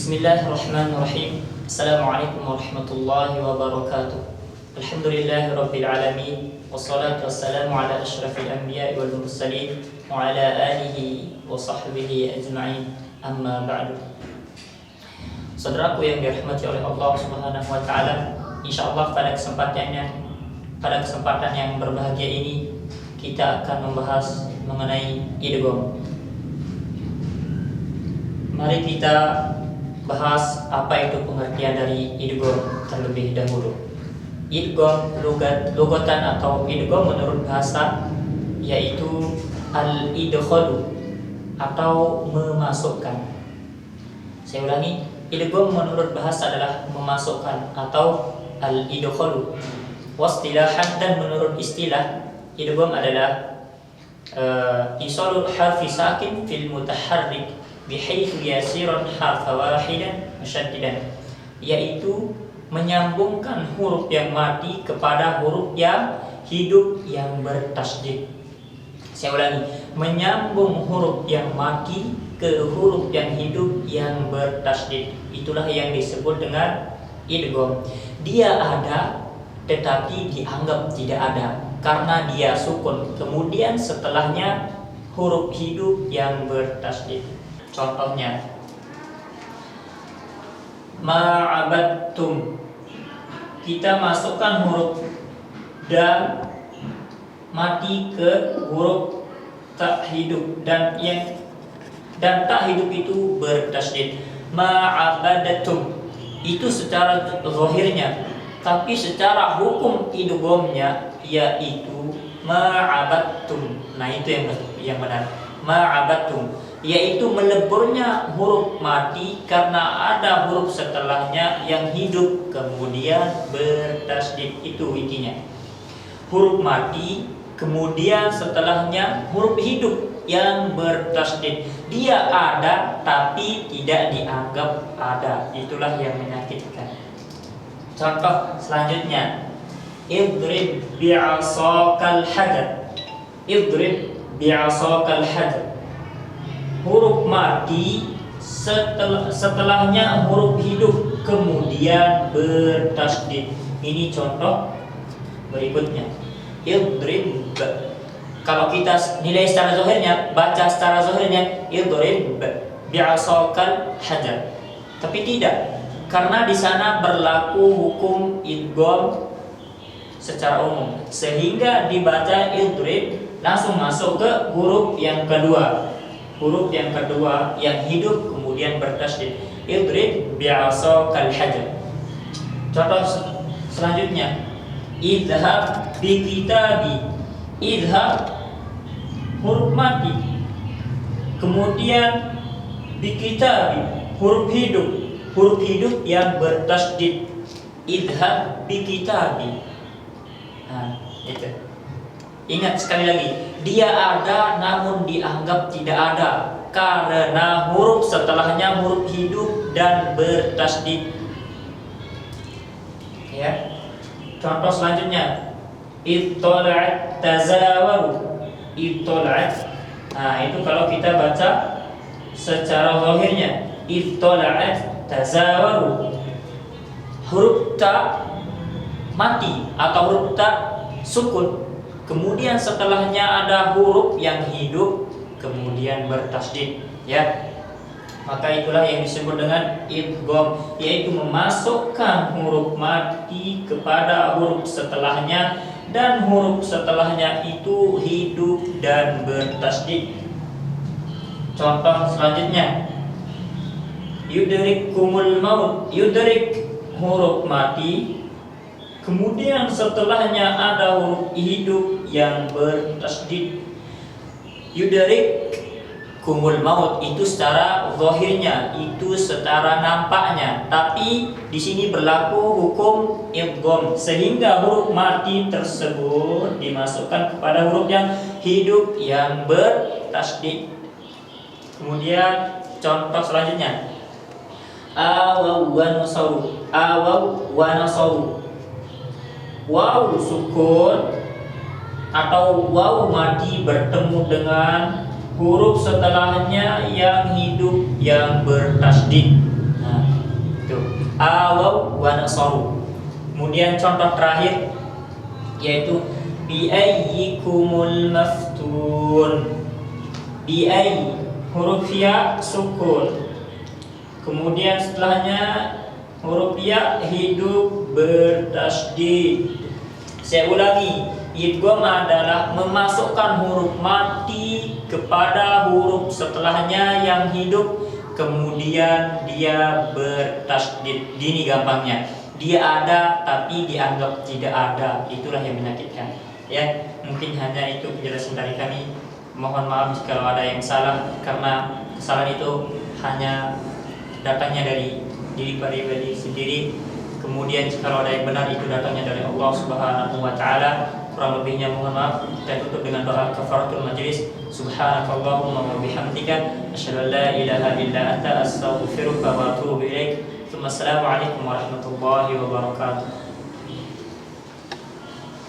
Bismillahirrahmanirrahim. Assalamualaikum warahmatullahi wabarakatuh. Alhamdulillahirabbil alamin. Wassalatu wassalamu ala asyrafil anbiya'i wal mursalin wa ala alihi wa sahbihi ajma'in. Amma ba'du. Saudaraku yang dirahmati oleh Allah Subhanahu wa taala, insyaallah pada kesempatan yang berbahagia ini kita akan membahas mengenai idgham. Mari kita bahas apa itu pengertian dari idgham terlebih dahulu. Idgham lugatan atau idgham menurut bahasa yaitu al-idkhalu atau memasukkan. Saya ulangi, idgham menurut bahasa adalah memasukkan atau al-idkhalu. Wastilahan dan menurut istilah idgham adalah isalul harfi sakin fil mutaharrik bihaitsu yasiran harfa wahidan musyaddidan, yaitu menyambungkan huruf yang mati kepada huruf yang hidup yang bertasydid. Saya ulangi, menyambung huruf yang mati ke huruf yang hidup yang bertasydid. Itulah yang disebut dengan idgham. Dia ada tetapi dianggap tidak ada karena dia sukun. Kemudian setelahnya huruf hidup yang bertasydid. Contohnya, ma'abattum, kita masukkan huruf dan mati ke huruf tak hidup dan tak hidup itu bertasydid. Ma'abadattum itu secara zahirnya, tapi secara hukum idghamnya yaitu ma'abattum. Nah, itu yang benar. Ma'abattum yaitu meleburnya huruf mati karena ada huruf setelahnya yang hidup kemudian bertasydid. Itu intinya. Huruf mati kemudian setelahnya huruf hidup yang bertasydid. Dia ada tapi tidak dianggap ada. Itulah yang menyakitkan. Contoh selanjutnya, idrib bi'asakal hajar. Idrib bi'asakal hajar. Huruf mati setelahnya huruf hidup kemudian bertasydid. Ini contoh berikutnya. Idrib. Kalau kita nilai secara zahirnya, baca secara zahirnya idrib bi'asakal hajar. Tapi tidak, karena di sana berlaku hukum idgham secara umum, sehingga dibaca idrib langsung masuk ke huruf yang kedua. Huruf yang kedua yang hidup kemudian bertasydid. Idrib bi'asakal hajar. Contoh selanjutnya, idhab bi kitabi. Idhab huruf mati, kemudian bi kitabi huruf hidup yang bertasydid. Idhab bi kitabi. Nah, itu. Ingat sekali lagi, dia ada namun dianggap tidak ada karena huruf setelahnya huruf hidup dan bertasydid. Ya. Contoh selanjutnya, ittala'at tazawaru. Ittala'at. Nah, itu kalau kita baca secara zahirnya, ittala'at tazawaru. Huruf ta mati atau huruf ta sukun. Kemudian setelahnya ada huruf yang hidup kemudian bertasydid, ya. Maka itulah yang disebut dengan idgham, yaitu memasukkan huruf mati kepada huruf setelahnya dan huruf setelahnya itu hidup dan bertasydid. Contoh selanjutnya, yudrikumul maut. Yudrik huruf mati, kemudian setelahnya ada huruf hidup yang bertasydid. Yudrik kumul maut itu secara zahirnya, itu secara nampaknya, tapi di sini berlaku hukum idgham sehingga huruf mati tersebut dimasukkan kepada huruf yang hidup yang bertasydid. Kemudian contoh selanjutnya, awaw wa nasaru. Awaw wa nasaru. Waw sukun atau waw mati bertemu dengan huruf setelahnya yang hidup yang bertasydid. Nah, awaw wa nasaru. Kemudian contoh terakhir yaitu bi ayyikumul maftun. Bi ay huruf ya sukun. Kemudian setelahnya huruf ya hidup bertasydid. Saya ulangi, idgham adalah memasukkan huruf mati kepada huruf setelahnya yang hidup, kemudian dia bertasydid. Gini gampangnya, dia ada tapi dianggap tidak ada. Itulah yang menyakitkan. Ya, mungkin hanya itu penjelasan dari kami. Mohon maaf jika ada yang salah, karena kesalahan itu hanya datangnya dari diri pribadi sendiri. Kemudian jika ada yang benar itu datangnya dari Allah Subhanahu wa taala. Kurang lebihnya mohon maaf. Kita tutup dengan doa kafaratul majlis. Subhanakallahumma wa bihamdika asyhadu an la ilaha illa anta astaghfiruka wa atubu ilaik. Assalamualaikum warahmatullahi wabarakatuh.